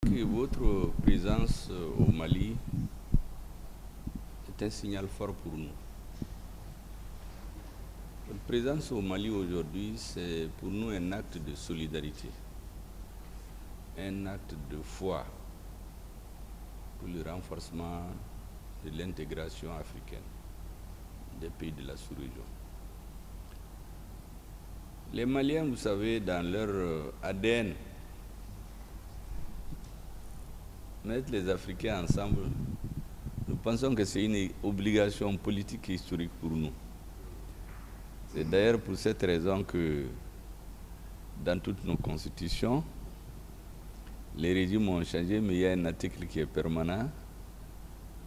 Que votre présence au Mali est un signal fort pour nous. Votre présence au Mali aujourd'hui, c'est pour nous un acte de solidarité, un acte de foi pour le renforcement de l'intégration africaine des pays de la sous-région. Les Maliens, vous savez, dans leur ADN, mettre les Africains ensemble, nous pensons que c'est une obligation politique et historique pour nous. C'est d'ailleurs pour cette raison que dans toutes nos constitutions, les régimes ont changé, mais il y a un article qui est permanent,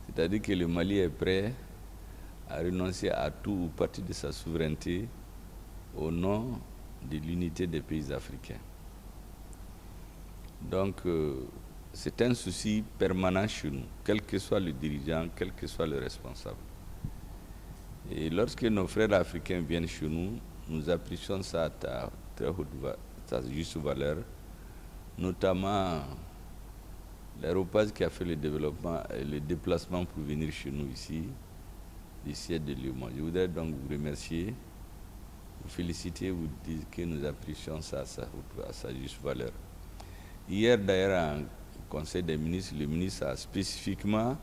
c'est-à-dire que le Mali est prêt à renoncer à tout ou partie de sa souveraineté au nom de l'unité des pays africains. Donc, c'est un souci permanent chez nous, quel que soit le dirigeant, quel que soit le responsable. Et lorsque nos frères africains viennent chez nous, nous apprécions ça à sa juste valeur, notamment l'aéropage qui a fait le déplacement pour venir chez nous ici, du siège de Lyon. Je voudrais donc vous remercier, vous féliciter, vous dire que nous apprécions ça à sa juste valeur. Hier, d'ailleurs, en Conseil des ministres, le ministre a spécifiquement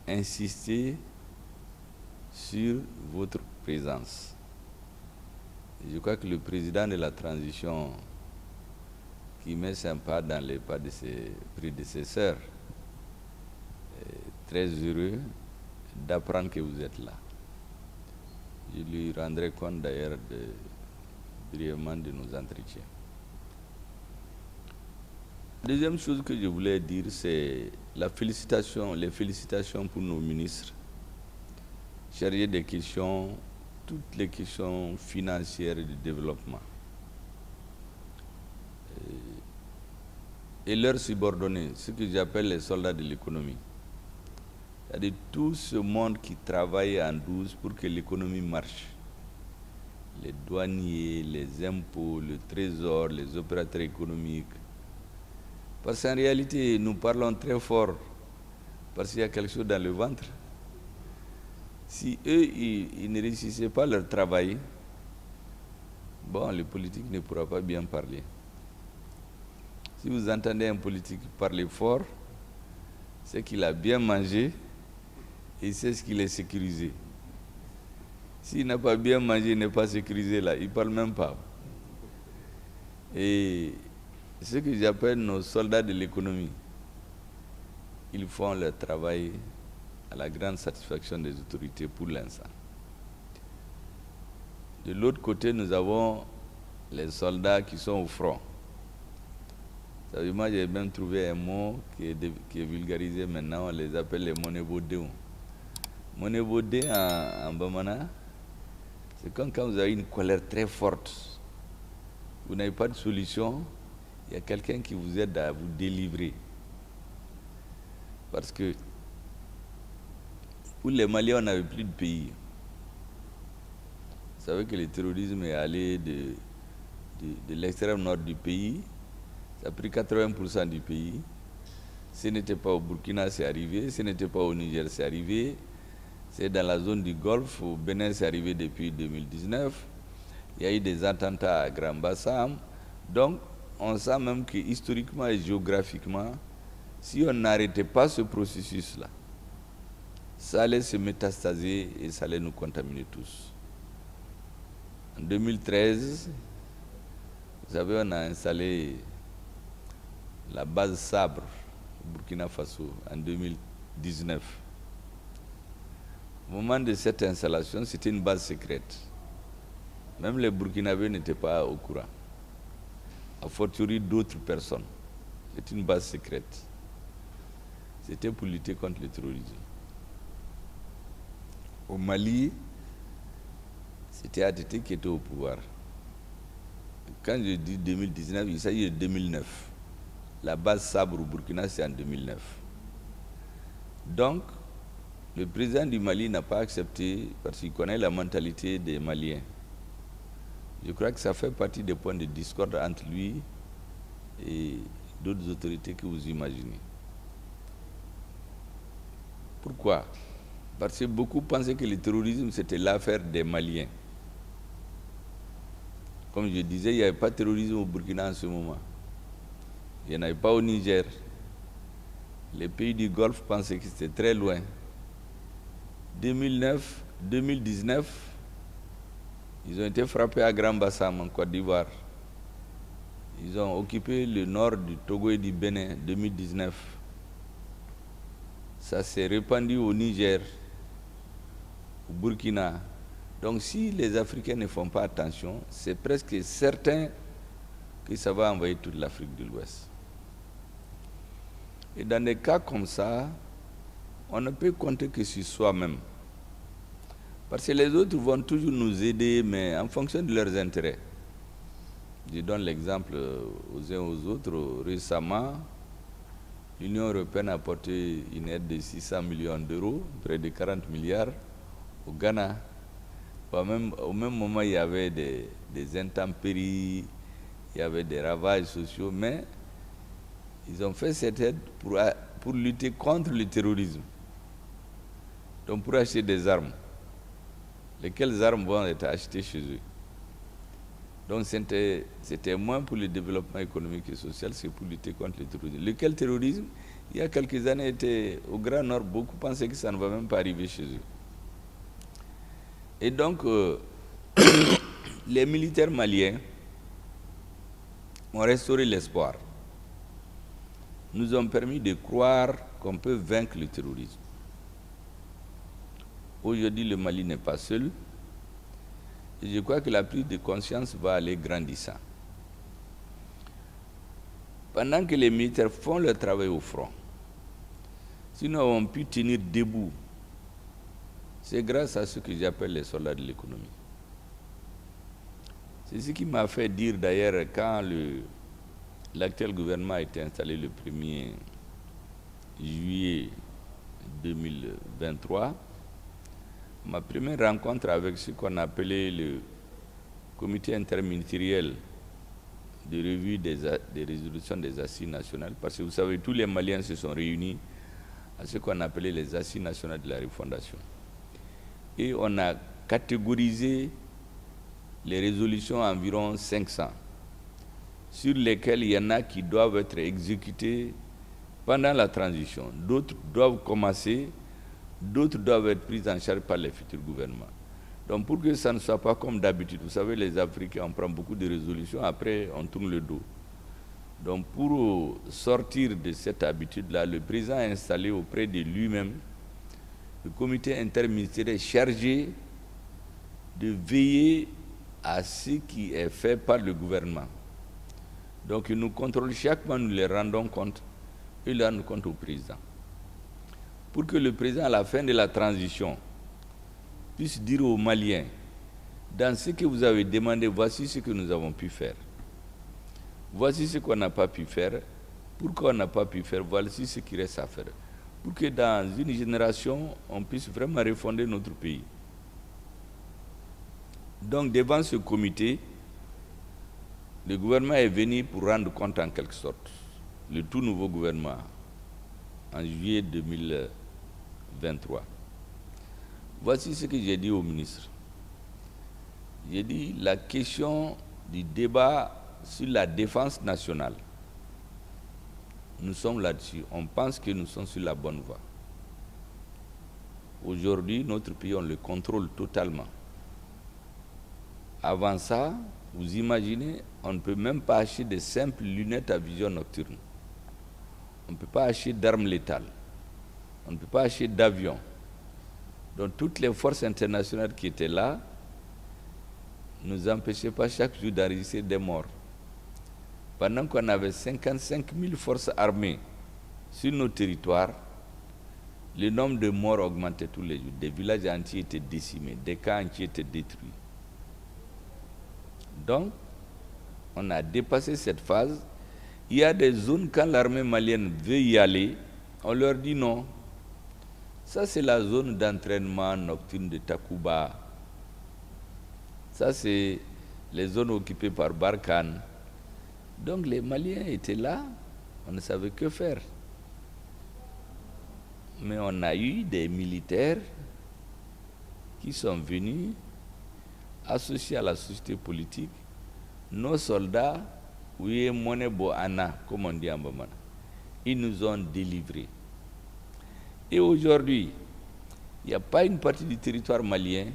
insisté sur votre présence. Et je crois que le président de la transition, qui met son pas dans les pas de ses prédécesseurs, est très heureux d'apprendre que vous êtes là. Je lui rendrai compte d'ailleurs brièvement de nos entretiens. Deuxième chose que je voulais dire, c'est les félicitations pour nos ministres chargés des questions, toutes les questions financières et de développement. Et leurs subordonnés, ce que j'appelle les soldats de l'économie. C'est-à-dire tout ce monde qui travaille en douce pour que l'économie marche. Les douaniers, les impôts, le trésor, les opérateurs économiques. Parce qu'en réalité, nous parlons très fort parce qu'il y a quelque chose dans le ventre. Si eux, ils ne réussissaient pas leur travail, bon, le politique ne pourra pas bien parler. Si vous entendez un politique parler fort, c'est qu'il a bien mangé et c'est ce qu'il est sécurisé. S'il n'a pas bien mangé, il n'est pas sécurisé là, il ne parle même pas. Et ce que j'appelle nos soldats de l'économie, ils font leur travail à la grande satisfaction des autorités pour l'instant. De l'autre côté, nous avons les soldats qui sont au front. Vous savez, moi, j'ai même trouvé un mot qui est vulgarisé maintenant, on les appelle les monébodéons. Monébodé en Bamana, c'est quand vous avez une colère très forte, vous n'avez pas de solution, il y a quelqu'un qui vous aide à vous délivrer. Parce que pour les Maliens, on n'avait plus de pays. Vous savez que le terrorisme est allé de l'extrême nord du pays. Ça a pris 80% du pays. Ce n'était pas au Burkina, c'est arrivé. Ce n'était pas au Niger, c'est arrivé. C'est dans la zone du Golfe. Au Bénin, c'est arrivé depuis 2019. Il y a eu des attentats à Grand Bassam. Donc, on sent même que historiquement et géographiquement, si on n'arrêtait pas ce processus-là, ça allait se métastaser et ça allait nous contaminer tous. En 2013, vous savez, on a installé la base Sabre au Burkina Faso en 2019. Au moment de cette installation, c'était une base secrète. Même les Burkinabés n'étaient pas au courant. A fortiori d'autres personnes. C'est une base secrète. C'était pour lutter contre le terrorisme. Au Mali, c'était ATT qui était au pouvoir. Quand je dis 2019, il s'agit de 2009. La base Sabre au Burkina, c'est en 2009. Donc, le président du Mali n'a pas accepté, parce qu'il connaît la mentalité des Maliens. Je crois que ça fait partie des points de discorde entre lui et d'autres autorités que vous imaginez. Pourquoi? Parce que beaucoup pensaient que le terrorisme, c'était l'affaire des Maliens. Comme je disais, il n'y avait pas de terrorisme au Burkina en ce moment. Il n'y en avait pas au Niger. Les pays du Golfe pensaient que c'était très loin. 2019, ils ont été frappés à Grand Bassam, en Côte d'Ivoire. Ils ont occupé le nord du Togo et du Bénin en 2019. Ça s'est répandu au Niger, au Burkina. Donc si les Africains ne font pas attention, c'est presque certain que ça va envahir toute l'Afrique de l'Ouest. Et dans des cas comme ça, on ne peut compter que sur soi-même. Parce que les autres vont toujours nous aider, mais en fonction de leurs intérêts. Je donne l'exemple aux uns aux autres. Récemment, l'Union européenne a apporté une aide de 600 millions d'euros, près de 40 milliards, au Ghana. Au même moment, il y avait des intempéries, il y avait des ravages sociaux, mais ils ont fait cette aide pour lutter contre le terrorisme. Donc pour acheter des armes. Lesquelles armes vont être achetées chez eux. Donc c'était moins pour le développement économique et social, c'est pour lutter contre le terrorisme. Lequel terrorisme, il y a quelques années, était au Grand Nord, beaucoup pensaient que ça ne va même pas arriver chez eux. Et donc, les militaires maliens ont restauré l'espoir. Nous ont permis de croire qu'on peut vaincre le terrorisme. Aujourd'hui, le Mali n'est pas seul. Et je crois que la prise de conscience va aller grandissant. Pendant que les militaires font leur travail au front, si nous avons pu tenir debout, c'est grâce à ce que j'appelle les soldats de l'économie. C'est ce qui m'a fait dire d'ailleurs quand l'actuel gouvernement a été installé le 1er juillet 2023, ma première rencontre avec ce qu'on appelait le comité interministériel de revue des résolutions des assises nationales, parce que vous savez, tous les Maliens se sont réunis à ce qu'on appelait les assises nationales de la refondation. Et on a catégorisé les résolutions à environ 500, sur lesquelles il y en a qui doivent être exécutées pendant la transition. D'autres doivent commencer, d'autres doivent être prises en charge par les futurs gouvernements. Donc pour que ça ne soit pas comme d'habitude, vous savez, les Africains, on prend beaucoup de résolutions, après on tourne le dos. Donc pour sortir de cette habitude-là, le président a installé auprès de lui-même le comité interministériel chargé de veiller à ce qui est fait par le gouvernement. Donc ils nous contrôlent chaque mois, nous les rendons compte, et ils rendent compte au président. Pour que le président, à la fin de la transition, puisse dire aux Maliens, dans ce que vous avez demandé, voici ce que nous avons pu faire. Voici ce qu'on n'a pas pu faire. Pourquoi on n'a pas pu faire? Voici ce qui reste à faire. Pour que dans une génération, on puisse vraiment refonder notre pays. Donc, devant ce comité, le gouvernement est venu pour rendre compte en quelque sorte. Le tout nouveau gouvernement, en juillet 2023. Voici ce que j'ai dit au ministre. J'ai dit la question du débat sur la défense nationale. Nous sommes là-dessus. On pense que nous sommes sur la bonne voie. Aujourd'hui, notre pays, on le contrôle totalement. Avant ça, vous imaginez, on ne peut même pas acheter de simples lunettes à vision nocturne. On ne peut pas acheter d'armes létales. On ne peut pas acheter d'avions. Donc toutes les forces internationales qui étaient là ne nous empêchaient pas chaque jour d'enregistrer des morts. Pendant qu'on avait 55 000 forces armées sur nos territoires, le nombre de morts augmentait tous les jours. Des villages entiers étaient décimés, des camps entiers étaient détruits. Donc, on a dépassé cette phase. Il y a des zones, quand l'armée malienne veut y aller, on leur dit non. Ça, c'est la zone d'entraînement nocturne de Takuba. Ça, c'est les zones occupées par Barkhane. Donc, les Maliens étaient là, On ne savait que faire. Mais on a eu des militaires qui sont venus associés à la société politique. Nos soldats, oui, monebo ana, comme on dit en Bamana, ils nous ont délivrés. Et aujourd'hui, il n'y a pas une partie du territoire malien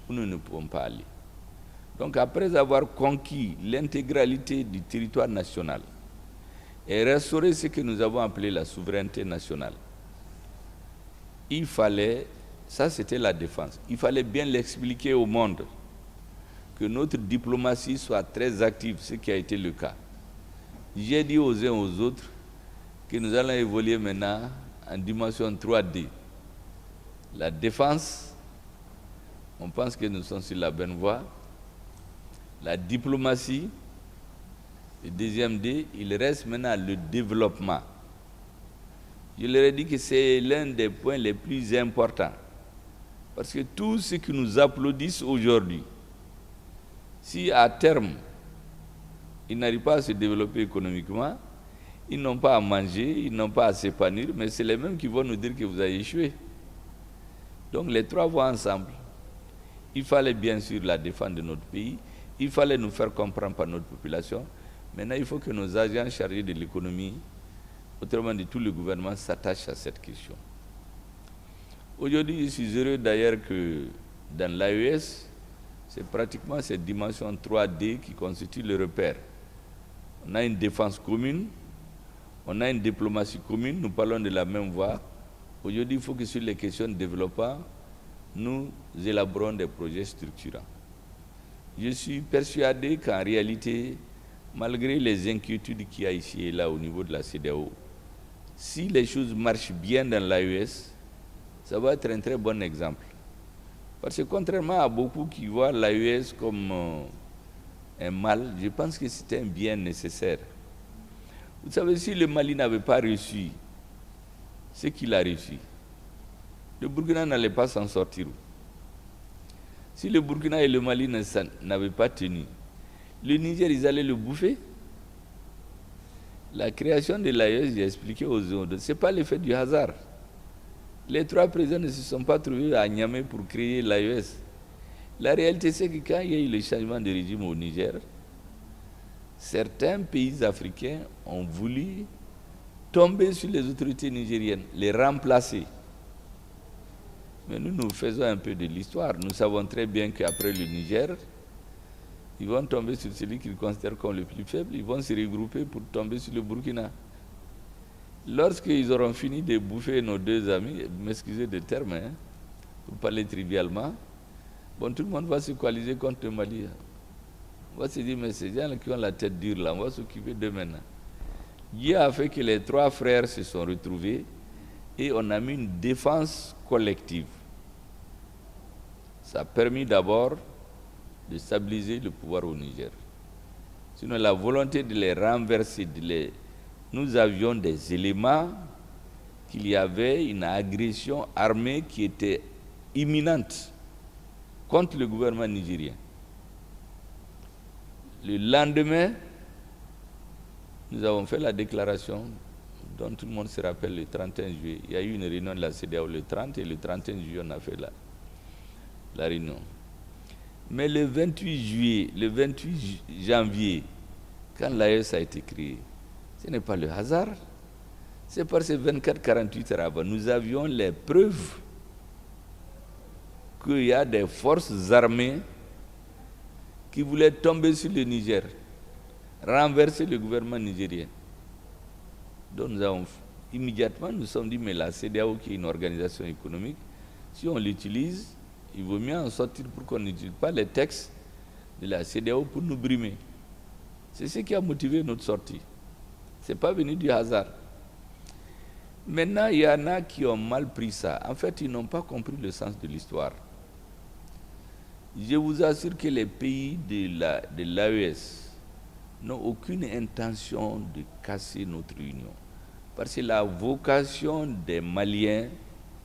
où nous ne pouvons pas aller. Donc après avoir conquis l'intégralité du territoire national et restaurer ce que nous avons appelé la souveraineté nationale, il fallait, ça c'était la défense, il fallait bien l'expliquer au monde, que notre diplomatie soit très active, ce qui a été le cas. J'ai dit aux uns aux autres que nous allons évoluer maintenant en dimension 3D. La défense, on pense que nous sommes sur la bonne voie. La diplomatie, le deuxième D, il reste maintenant le développement. Je leur ai dit que c'est l'un des points les plus importants. Parce que tous ceux qui nous applaudissent aujourd'hui, si à terme, ils n'arrivent pas à se développer économiquement, ils n'ont pas à manger, ils n'ont pas à s'épanouir, mais c'est les mêmes qui vont nous dire que vous avez échoué. Donc les trois vont ensemble. Il fallait bien sûr la défense de notre pays, il fallait nous faire comprendre par notre population. Maintenant, il faut que nos agents chargés de l'économie, autrement dit, tout le gouvernement s'attache à cette question. Aujourd'hui, je suis heureux d'ailleurs que dans l'AES, c'est pratiquement cette dimension 3D qui constitue le repère. On a une défense commune, on a une diplomatie commune, nous parlons de la même voie. Aujourd'hui, il faut que sur les questions de développement, nous élaborons des projets structurants. Je suis persuadé qu'en réalité, malgré les inquiétudes qu'il y a ici et là au niveau de la CEDEAO, si les choses marchent bien dans l'AES, ça va être un très bon exemple. Parce que contrairement à beaucoup qui voient l'AES comme un mal, je pense que c'est un bien nécessaire. Vous savez, si le Mali n'avait pas réussi ce qu'il a réussi, le Burkina n'allait pas s'en sortir. Si le Burkina et le Mali n'avaient pas tenu, le Niger, ils allaient le bouffer. La création de l'AES, j'ai expliqué aux autres, ce n'est pas l'effet du hasard. Les trois présidents ne se sont pas trouvés à Niamey pour créer l'AES. La réalité, c'est que quand il y a eu le changement de régime au Niger, certains pays africains ont voulu tomber sur les autorités nigériennes, les remplacer. Mais nous faisons un peu de l'histoire. Nous savons très bien qu'après le Niger, ils vont tomber sur celui qu'ils considèrent comme le plus faible, ils vont se regrouper pour tomber sur le Burkina. Lorsqu'ils auront fini de bouffer nos deux amis, m'excusez de terme, hein, pour parler trivialement, bon, tout le monde va se coaliser contre le Mali. On va se dire, mais ces gens qui ont la tête dure là, on va s'occuper d'eux maintenant. Dieu a fait que les trois frères se sont retrouvés et on a mis une défense collective. Ça a permis d'abord de stabiliser le pouvoir au Niger. Sinon, la volonté de les renverser, nous avions des éléments qu'il y avait une agression armée qui était imminente contre le gouvernement nigérien. Le lendemain, nous avons fait la déclaration dont tout le monde se rappelle le 31 juillet. Il y a eu une réunion de la CEDEAO le 30 et le 31 juillet, on a fait la réunion. Mais le 28 janvier, quand l'AES a été créée, ce n'est pas le hasard. C'est parce que 24-48 heures avant, nous avions les preuves qu'il y a des forces armées qui voulaient tomber sur le Niger, renverser le gouvernement nigérien. Donc nous avons immédiatement, nous sommes dit, mais la CEDEAO qui est une organisation économique, si on l'utilise, il vaut mieux en sortir pour qu'on n'utilise pas les textes de la CEDEAO pour nous brimer. C'est ce qui a motivé notre sortie. Ce n'est pas venu du hasard. Maintenant, il y en a qui ont mal pris ça. En fait, ils n'ont pas compris le sens de l'histoire. Je vous assure que les pays de l'AES n'ont aucune intention de casser notre union. Parce que la vocation des Maliens,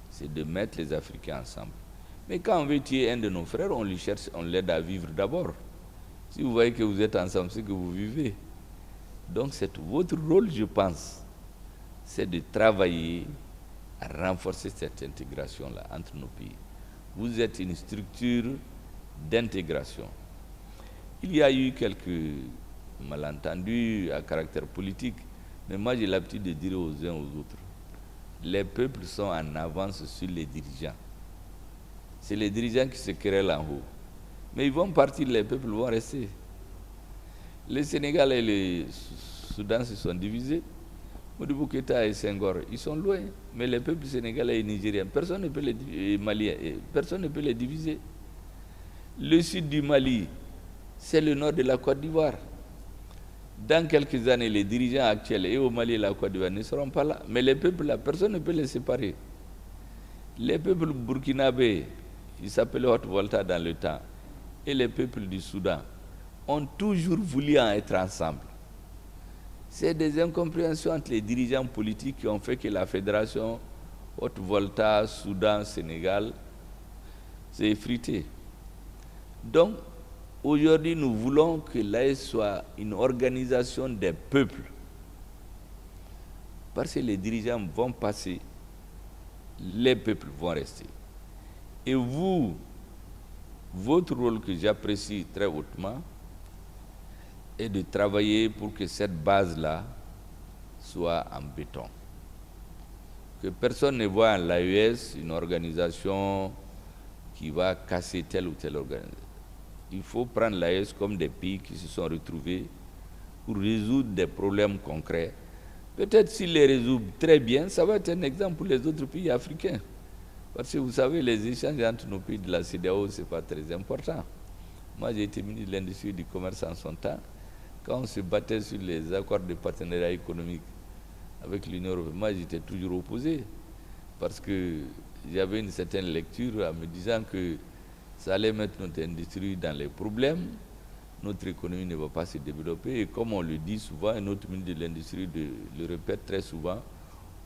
c'est de mettre les Africains ensemble. Mais quand on veut tuer un de nos frères, on lui cherche, on l'aide à vivre d'abord. Si vous voyez que vous êtes ensemble, c'est que vous vivez. Donc votre rôle, je pense, c'est de travailler à renforcer cette intégration-là entre nos pays. Vous êtes une structure d'intégration. Il y a eu quelques malentendus à caractère politique, mais moi j'ai l'habitude de dire aux uns aux autres, les peuples sont en avance sur les dirigeants. C'est les dirigeants qui se querellent en haut. Mais ils vont partir, les peuples vont rester. Le Sénégal et le Soudan se sont divisés. Modibo Keïta et Senghor, ils sont loin. Mais les peuples sénégalais et nigériens, personne ne peut les diviser. Le sud du Mali, c'est le nord de la Côte d'Ivoire. Dans quelques années, les dirigeants actuels et au Mali et la Côte d'Ivoire ne seront pas là. Mais les peuples là, personne ne peut les séparer. Les peuples burkinabés, ils s'appellent Haute-Volta dans le temps, et les peuples du Soudan ont toujours voulu en être ensemble. C'est des incompréhensions entre les dirigeants politiques qui ont fait que la fédération Haute-Volta, Soudan, Sénégal s'est effritée. Donc, aujourd'hui, nous voulons que l'AES soit une organisation des peuples. Parce que les dirigeants vont passer, les peuples vont rester. Et vous, votre rôle que j'apprécie très hautement est de travailler pour que cette base-là soit en béton. Que personne ne voit en l'AES une organisation qui va casser telle ou telle organisation. Il faut prendre l'AES comme des pays qui se sont retrouvés pour résoudre des problèmes concrets. Peut-être s'ils les résolvent très bien, ça va être un exemple pour les autres pays africains. Parce que vous savez, les échanges entre nos pays de la CEDEAO, ce n'est pas très important. Moi, j'ai été ministre de l'Industrie et du Commerce en son temps. Quand on se battait sur les accords de partenariat économique avec l'Union européenne, moi, j'étais toujours opposé. Parce que j'avais une certaine lecture en me disant que ça allait mettre notre industrie dans les problèmes, notre économie ne va pas se développer. Et comme on le dit souvent, et notre ministre de l'Industrie le répète très souvent,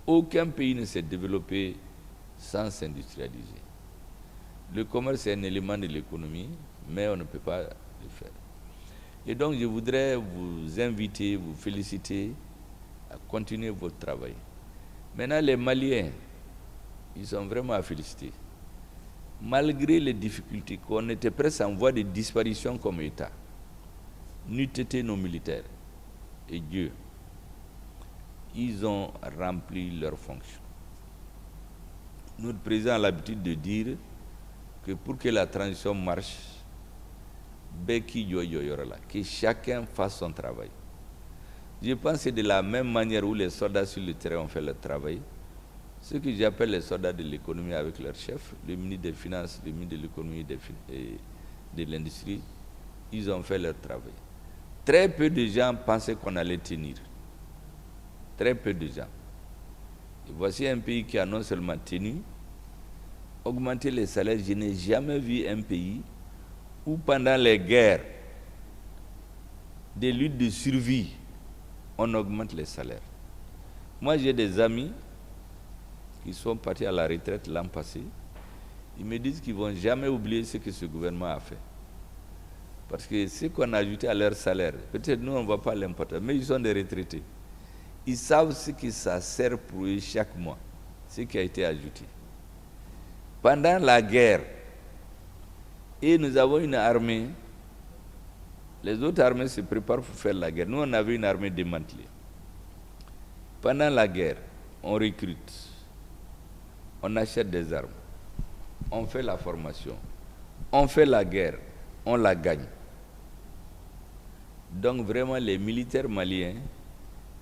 aucun pays ne s'est développé sans s'industrialiser. Le commerce est un élément de l'économie, mais on ne peut pas le faire. Et donc, je voudrais vous inviter, vous féliciter à continuer votre travail. Maintenant, les Maliens, ils sont vraiment à féliciter. Malgré les difficultés, qu'on était presque en voie de disparition comme État, n'eût été nos militaires et Dieu, ils ont rempli leur fonction. Notre président a l'habitude de dire que pour que la transition marche, que chacun fasse son travail. Je pense que c'est de la même manière où les soldats sur le terrain ont fait leur travail. Ce que j'appelle les soldats de l'économie avec leur chef, le ministre des Finances, le ministre de l'économie et de l'industrie, ils ont fait leur travail. Très peu de gens pensaient qu'on allait tenir. Très peu de gens. Et voici un pays qui a non seulement tenu, augmenté les salaires. Je n'ai jamais vu un pays où pendant les guerres, des luttes de survie, on augmente les salaires. Moi, j'ai des amis qui sont partis à la retraite l'an passé. Ils me disent qu'ils ne vont jamais oublier ce que ce gouvernement a fait. Parce que ce qu'on a ajouté à leur salaire, peut-être nous, on ne va pas l'importer, mais ils sont des retraités. Ils savent ce que ça sert pour eux chaque mois, ce qui a été ajouté. Pendant la guerre, et nous avons une armée, les autres armées se préparent pour faire la guerre. Nous, on avait une armée démantelée. Pendant la guerre, on recrute, on achète des armes, on fait la formation, on fait la guerre, on la gagne. Donc vraiment, les militaires maliens,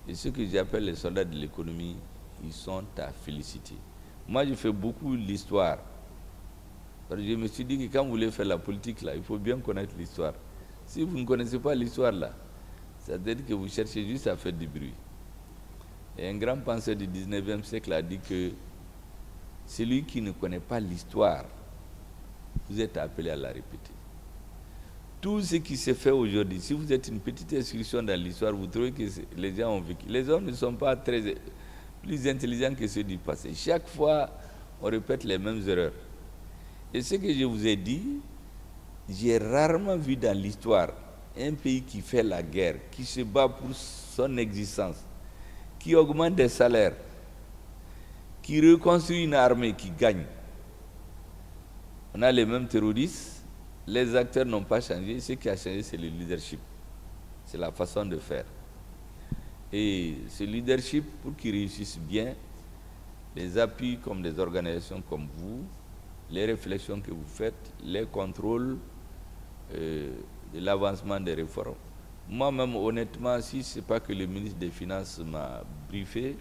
et ceux que j'appelle les soldats de l'économie, ils sont à féliciter. Moi, je fais beaucoup l'histoire. Parce que je me suis dit que quand vous voulez faire la politique, là, il faut bien connaître l'histoire. Si vous ne connaissez pas l'histoire, là, ça veut dire que vous cherchez juste à faire du bruit. Et un grand penseur du 19e siècle a dit que celui qui ne connaît pas l'histoire, vous êtes appelé à la répéter. Tout ce qui se fait aujourd'hui, si vous êtes une petite inscription dans l'histoire, vous trouvez que les gens ont vécu. Les hommes ne sont pas plus intelligents que ceux du passé. Chaque fois, on répète les mêmes erreurs. Et ce que je vous ai dit, j'ai rarement vu dans l'histoire un pays qui fait la guerre, qui se bat pour son existence, qui augmente des salaires, qui reconstruit une armée qui gagne. On a les mêmes terroristes, les acteurs n'ont pas changé, ce qui a changé c'est le leadership, c'est la façon de faire. Et ce leadership, pour qu'il réussisse bien, les appuis comme des organisations comme vous, les réflexions que vous faites, les contrôles de l'avancement des réformes. Moi-même, honnêtement, si ce n'est pas que le ministre des Finances m'a briefé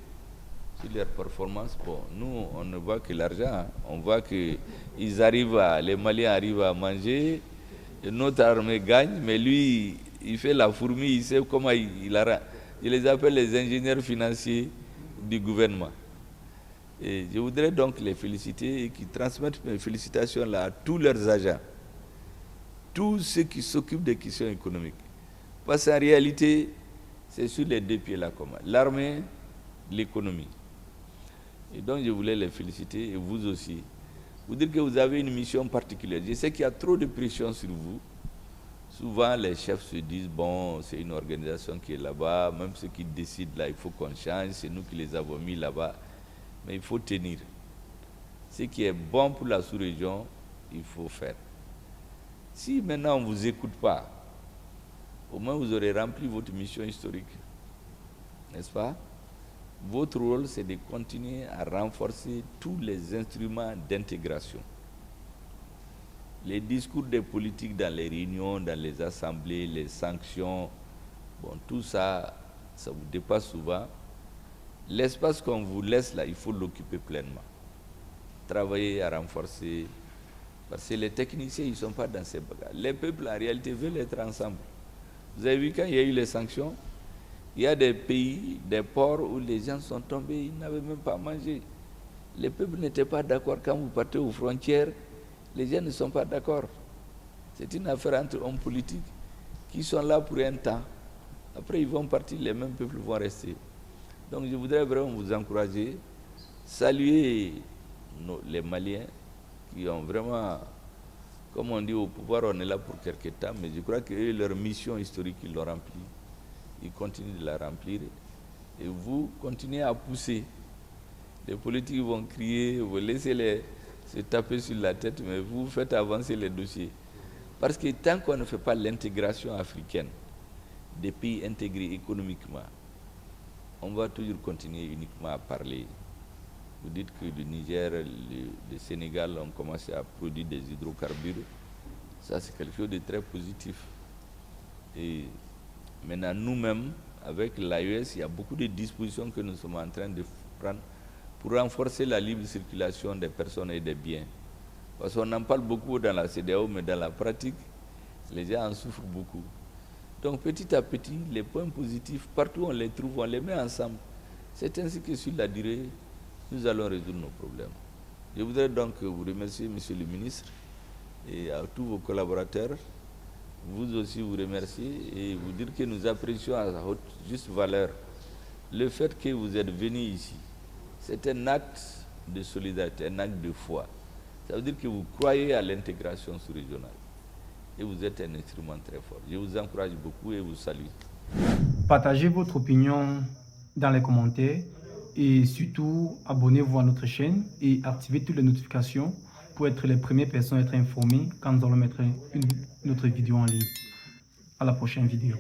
sur leurs performances, bon, nous, on ne voit que l'argent. Hein. On voit que les Maliens arrivent à manger, et notre armée gagne, mais lui, il fait la fourmi, il sait comment il arrange. Je les appelle les ingénieurs financiers du gouvernement. Et je voudrais donc les féliciter et qu'ils transmettent mes félicitations là à tous leurs agents, tous ceux qui s'occupent des questions économiques. Parce qu'en réalité, c'est sur les deux pieds là comme l'armée, l'économie. Et donc je voulais les féliciter et vous aussi. Vous dire que vous avez une mission particulière. Je sais qu'il y a trop de pression sur vous. Souvent, les chefs se disent, bon, c'est une organisation qui est là-bas, même ceux qui décident là, il faut qu'on change, c'est nous qui les avons mis là-bas. Mais il faut tenir. Ce qui est bon pour la sous-région, il faut faire. Si maintenant on ne vous écoute pas, au moins vous aurez rempli votre mission historique. N'est-ce pas? Votre rôle, c'est de continuer à renforcer tous les instruments d'intégration. Les discours des politiques dans les réunions, dans les assemblées, les sanctions, bon, tout ça, ça vous dépasse souvent. L'espace qu'on vous laisse là, il faut l'occuper pleinement. Travailler à renforcer, parce que les techniciens, ils ne sont pas dans ces bagages. Les peuples, en réalité, veulent être ensemble. Vous avez vu quand il y a eu les sanctions, il y a des pays, des ports où les gens sont tombés, ils n'avaient même pas mangé. Les peuples n'étaient pas d'accord. Quand vous partez aux frontières, les gens ne sont pas d'accord. C'est une affaire entre hommes politiques qui sont là pour un temps. Après, ils vont partir, les mêmes peuples vont rester. Donc, je voudrais vraiment vous encourager, saluer les Maliens qui ont vraiment, comme on dit au pouvoir, on est là pour quelque temps, mais je crois que leur mission historique, ils l'ont remplie. Ils continuent de la remplir. Et vous, continuez à pousser. Les politiques vont crier, vous laissez se taper sur la tête, mais vous faites avancer les dossiers. Parce que tant qu'on ne fait pas l'intégration africaine, des pays intégrés économiquement, on va toujours continuer uniquement à parler. Vous dites que le Niger, le Sénégal ont commencé à produire des hydrocarbures. Ça, c'est quelque chose de très positif. Et maintenant, nous-mêmes, avec l'AES, il y a beaucoup de dispositions que nous sommes en train de prendre pour renforcer la libre circulation des personnes et des biens. Parce qu'on en parle beaucoup dans la CEDEAO, mais dans la pratique, les gens en souffrent beaucoup. Donc petit à petit, les points positifs, partout où on les trouve, on les met ensemble. C'est ainsi que sur la durée, nous allons résoudre nos problèmes. Je voudrais donc vous remercier, Monsieur le ministre, et à tous vos collaborateurs. Vous aussi vous remercier et vous dire que nous apprécions à sa haute juste valeur le fait que vous êtes venus ici. C'est un acte de solidarité, un acte de foi. Ça veut dire que vous croyez à l'intégration sous-régionale. Et vous êtes un instrument très fort. Je vous encourage beaucoup et vous salue. Partagez votre opinion dans les commentaires et surtout abonnez-vous à notre chaîne et activez toutes les notifications pour être les premières personnes à être informées quand nous allons mettre notre vidéo en ligne. À la prochaine vidéo.